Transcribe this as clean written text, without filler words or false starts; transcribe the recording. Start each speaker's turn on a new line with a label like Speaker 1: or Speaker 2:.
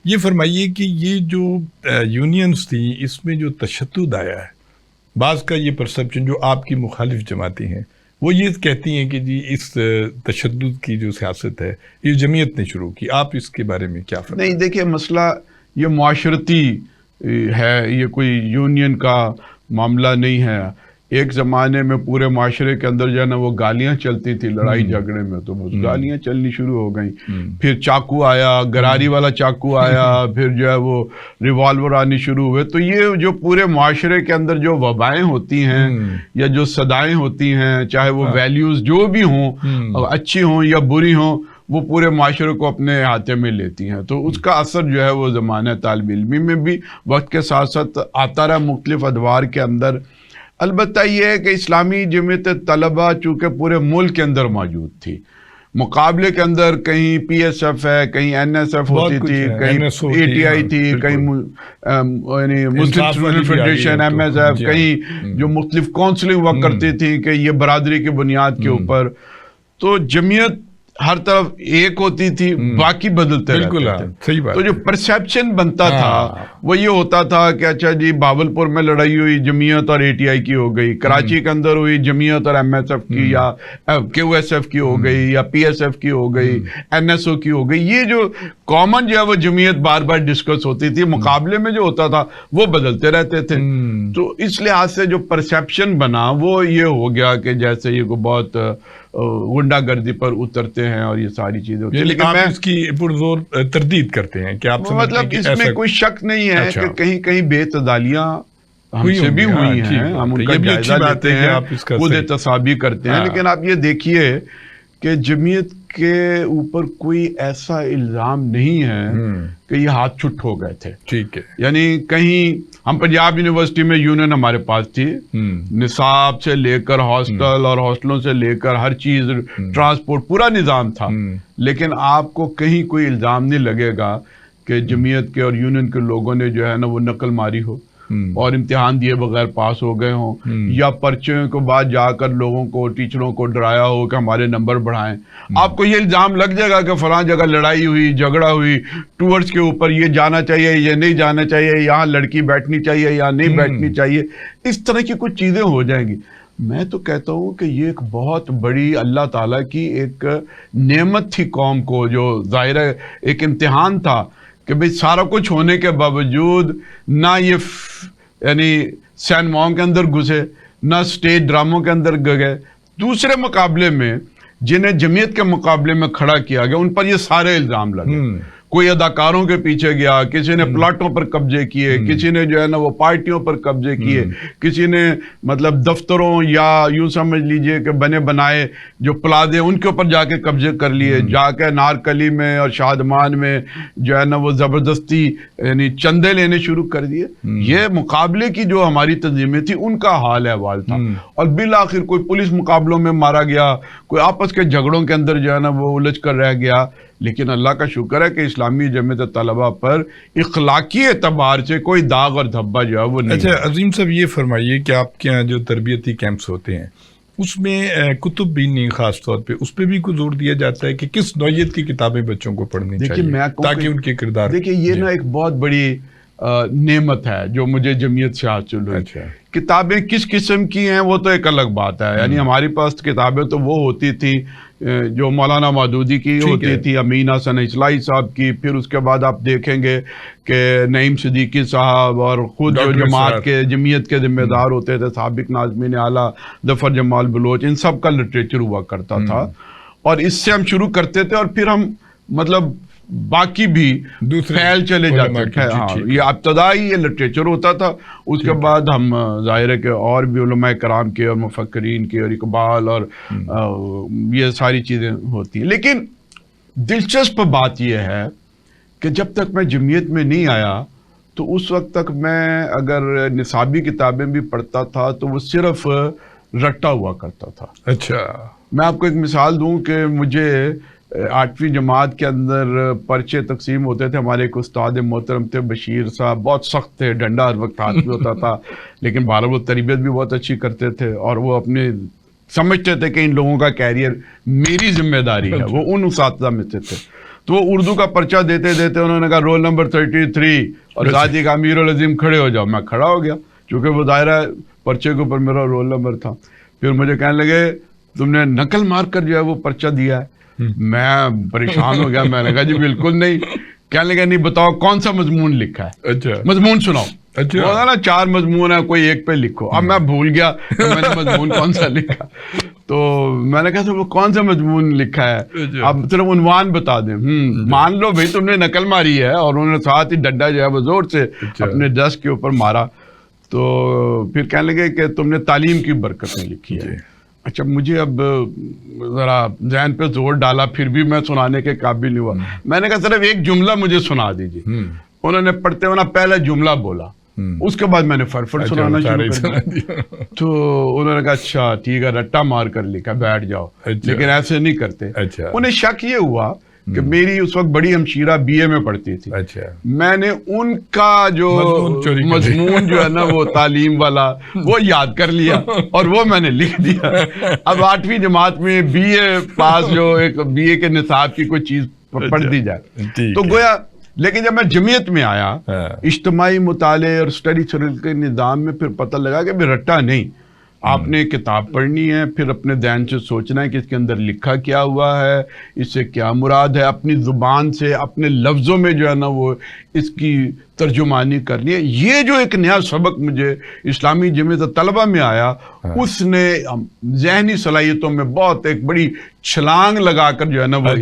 Speaker 1: یہ فرمائیے کہ یہ جو یونینز تھیں اس میں جو تشدد آیا ہے، بعض کا یہ پرسپشن جو آپ کی مخالف جماعتیں ہیں وہ یہ کہتی ہیں کہ جی اس تشدد کی جو سیاست ہے یہ جمعیت نے شروع کی، آپ اس کے بارے میں کیا فرمائیں؟
Speaker 2: نہیں دیکھیے، مسئلہ یہ معاشرتی ہے، یہ کوئی یونین کا معاملہ نہیں ہے۔ ایک زمانے میں پورے معاشرے کے اندر جو ہے نا وہ گالیاں چلتی تھی لڑائی جھگڑے میں، تو بس گالیاں چلنی شروع ہو گئیں، پھر چاقو آیا، گراری والا چاقو آیا، پھر جو ہے وہ ریوالور آنی شروع ہوئے۔ تو یہ جو پورے معاشرے کے اندر جو وبائیں ہوتی ہیں یا جو صدائیں ہوتی ہیں، چاہے وہ ویلیوز جو بھی ہوں، اچھی ہوں یا بری ہوں، وہ پورے معاشرے کو اپنے ہاتھے میں لیتی ہیں۔ تو اس کا اثر جو ہے وہ زمانہ طالب علمی میں بھی وقت کے ساتھ ساتھ آتا رہا مختلف ادوار کے اندر۔ البتہ یہ ہے کہ اسلامی جمعیت طلبہ چونکہ پورے ملک کے اندر موجود تھی، مقابلے کے اندر کہیں پی ایس ایف ہے، کہیں این ایس ایف ہوتی تھی، کہیں اے ٹی آئی تھی، کہیں Muslim student federation M S F, کہیں جو مختلف کونسلنگ ہوا کرتی تھی کہ یہ برادری کی بنیاد کے اوپر۔ تو جمعیت ہر طرف ایک ہوتی تھی، باقی بدلتے رہتے تھے۔ تو جو پرسیپشن بنتا تھا وہ یہ ہوتا تھا کہ اچھا جی باولپور میں لڑائی ہوئی، جمعیت اور اے ٹی آئی کی ہو گئی، کراچی کے اندر ہوئی جمعیت اور ایم ایس ایف کی یا کیو ایس ایف کی ہو گئی یا پی ایس ایف کی ہو گئی، این ایس او کی ہو گئی۔ یہ جو کامن جو ہے وہ جمعیت بار بار ڈسکس ہوتی تھی، مقابلے میں جو ہوتا تھا وہ بدلتے رہتے تھے۔ تو اس لحاظ سے جو پرسیپشن بنا وہ یہ ہو گیا کہ جیسے یہ کو بہت غنڈہ گردی پر اترتے ہیں اور یہ ساری چیزیں ہوتی ہیں۔
Speaker 1: لیکن آپ اس کی پرزور تردید کرتے ہیں کہ آپ
Speaker 2: مطلب اس میں کوئی شک نہیں ہے کہ کہیں کہیں بے اعتدالیاں ہم سے بھی ہوئی ہیں، ہم ان کا جائزہ لیتے ہیں، خود احتسابی کرتے ہیں۔ لیکن آپ یہ دیکھیے کہ جمعیت کے اوپر کوئی ایسا الزام نہیں ہے کہ یہ ہاتھ چھٹ ہو گئے تھے۔
Speaker 1: ٹھیک ہے،
Speaker 2: یعنی کہیں ہم پنجاب یونیورسٹی میں یونین ہمارے پاس تھی، نصاب سے لے کر ہاسٹل اور ہاسٹلوں سے لے کر ہر چیز، ٹرانسپورٹ، پورا نظام تھا، لیکن آپ کو کہیں کوئی الزام نہیں لگے گا کہ جمعیت کے اور یونین کے لوگوں نے جو ہے نا وہ نقل ماری ہو اور امتحان دیے بغیر پاس ہو گئے ہوں، یا پرچوں کے بعد جا کر لوگوں کو، ٹیچروں کو ڈرایا ہو کہ ہمارے نمبر بڑھائیں۔ آپ کو یہ الزام لگ جائے گا کہ فلاں جگہ لڑائی ہوئی، جھگڑا ہوئی، ٹورز کے اوپر یہ جانا چاہیے، یہ نہیں جانا چاہیے، یہاں لڑکی بیٹھنی چاہیے یا نہیں بیٹھنی چاہیے، اس طرح کی کچھ چیزیں ہو جائیں گی۔ میں تو کہتا ہوں کہ یہ ایک بہت بڑی اللہ تعالیٰ کی ایک نعمت تھی قوم کو، جو ظاہر ہے ایک امتحان تھا کہ بھئی سارا کچھ ہونے کے باوجود نہ یہ یعنی سینماؤں کے اندر گھسے، نہ اسٹیج ڈراموں کے اندر گئے۔ دوسرے مقابلے میں جنہیں جمعیت کے مقابلے میں کھڑا کیا گیا ان پر یہ سارے الزام لگے۔ کوئی اداکاروں کے پیچھے گیا، کسی نے پلاٹوں پر قبضے کیے، کسی نے جو ہے نا وہ پارٹیوں پر قبضے کیے، کسی نے مطلب دفتروں یا یوں سمجھ لیجئے کہ بنے بنائے جو پلازے ان کے اوپر جا کے قبضے کر لیے، جا کے نارکلی میں اور شادمان میں جو ہے نا وہ زبردستی یعنی چندے لینے شروع کر دیے۔ یہ مقابلے کی جو ہماری تنظیمیں تھیں ان کا حال احوال تھا، اور بالآخر کوئی پولیس مقابلوں میں مارا گیا، کوئی آپس کے جھگڑوں کے اندر جو ہے نا وہ الجھ کر رہ گیا۔ لیکن اللہ کا شکر ہے کہ اسلامی جمعیت طلبہ پر اخلاقی اعتبار سے کوئی داغ اور دھبا جو ہے وہ نہیں۔
Speaker 1: اچھا عظیم صاحب، یہ فرمائیے کہ آپ کے یہاں جو تربیتی کیمپس ہوتے ہیں اس میں کتب بھی نہیں، خاص طور پہ اس پہ بھی کوئی زور دیا جاتا ہے کہ کس نوعیت کی کتابیں بچوں کو پڑھنی چاہیے تاکہ ان کے کردار؟
Speaker 2: دیکھیے یہ نا ایک بہت بڑی نعمت ہے جو مجھے جمعیت سے حاصل ہوئی۔ کتابیں کس قسم کی ہیں وہ تو ایک الگ بات ہے، یعنی ہماری پاس کتابیں تو وہ ہوتی تھی جو مولانا مودودی کی ہوتی تھی، امین حسن اصلاحی صاحب کی، پھر اس کے بعد آپ دیکھیں گے کہ نعیم صدیقی صاحب اور خود جو جماعت کے جمعیت کے ذمہ دار ہوتے تھے، سابق ناظمین اعلیٰ ظفر جمال بلوچ، ان سب کا لٹریچر ہوا کرتا تھا، اور اس سے ہم شروع کرتے تھے اور پھر ہم مطلب باقی بھی پھیل چلے جاتے تھے۔ ہاں، یہ ابتدائی یہ لٹریچر ہوتا تھا، اس کے بعد ہم ظاہر ہے کہ اور بھی علماء کرام کے اور مفکرین کے اور اقبال اور یہ ساری چیزیں ہوتی ہیں۔ لیکن دلچسپ بات یہ ہے کہ جب تک میں جمعیت میں نہیں آیا تو اس وقت تک میں اگر نصابی کتابیں بھی پڑھتا تھا تو وہ صرف رٹا ہوا کرتا تھا۔
Speaker 1: اچھا،
Speaker 2: میں آپ کو ایک مثال دوں کہ مجھے 8ویں جماعت کے اندر پرچے تقسیم ہوتے تھے، ہمارے ایک استاد محترم تھے بشیر صاحب، بہت سخت تھے، ڈنڈا ہر وقت ہاتھ میں ہوتا تھا، لیکن بہرحال وہ تربیت بھی بہت اچھی کرتے تھے، اور وہ اپنے سمجھتے تھے کہ ان لوگوں کا کیریئر میری ذمہ داری ہے، وہ ان اساتذہ میں سے تھے۔ تو وہ اردو کا پرچہ دیتے دیتے انہوں نے کہا رول نمبر 33 اور ساتھ ہی کہا امیر العظیم کھڑے ہو جاؤ. میں کھڑا ہو گیا کیونکہ وہ ظاہر ہے پرچے کے اوپر میرا رول نمبر تھا. پھر مجھے کہنے لگے تم نے نقل مار کر جو ہے وہ پرچہ دیا ہے. میں پریشان ہو گیا, میں نے کہا جی بالکل نہیں. کہنے لگا نہیں بتاؤ کون سا مضمون لکھا ہے. اچھا مضمون سناؤ. اچھا نا 4 مضمون ہے کوئی ایک پہ لکھو. اب میں بھول گیا کہ میں نے مضمون کون سا لکھا. تو میں نے کہا وہ کون سا مضمون لکھا ہے, اب صرف عنوان بتا دیں. مان لو بھائی تم نے نقل ماری ہے, اور انہوں نے ساتھ ہی ڈنڈا جو ہے وہ زور سے اپنے ڈیسک کے اوپر مارا. تو پھر کہنے لگے کہ تم نے تعلیم کی برکتیں لکھی ہے. اچھا مجھے اب ذرا ذہن پہ زور ڈالا, پھر بھی میں سنانے کے قابل نہیں ہوا. میں نے کہا صرف ایک جملہ مجھے سنا دیجیے. انہوں نے پڑھتے ہونا پہلا جملہ بولا, اس کے بعد میں نے فرفر سنانا شروع کر دیا. تو انہوں نے کہا اچھا ٹھیک ہے رٹا مار کر لکھا, بیٹھ جاؤ. لیکن ایسے نہیں کرتے. انہیں شک یہ ہوا کہ میری اس وقت بڑی ہمشیرہ بی اے میں پڑھتی تھی. میں نے ان کا جو مضمون جو ہے نا وہ تعلیم والا وہ یاد کر لیا اور وہ میں نے لکھ دیا. اب 8ویں جماعت میں بی اے پاس جو ایک بی اے کے نصاب کی کوئی چیز پڑھ دی جائے تو گویا. لیکن جب میں جمعیت میں آیا اجتماعی مطالعے اور اسٹڈی سرکل کے نظام میں, پھر پتہ لگا کہ رٹا نہیں, آپ نے کتاب پڑھنی ہے, پھر اپنے ذہن سے سوچنا ہے کہ اس کے اندر لکھا کیا ہوا ہے, اس سے کیا مراد ہے, اپنی زبان سے اپنے لفظوں میں جو ہے نا وہ اس کی ترجمانی کرنی ہے. یہ جو ایک نیا سبق مجھے اسلامی جمعیت طلبہ میں آیا, اس نے ذہنی صلاحیتوں میں بہت ایک بڑی چھلانگ لگا کر جو ہے نا وہ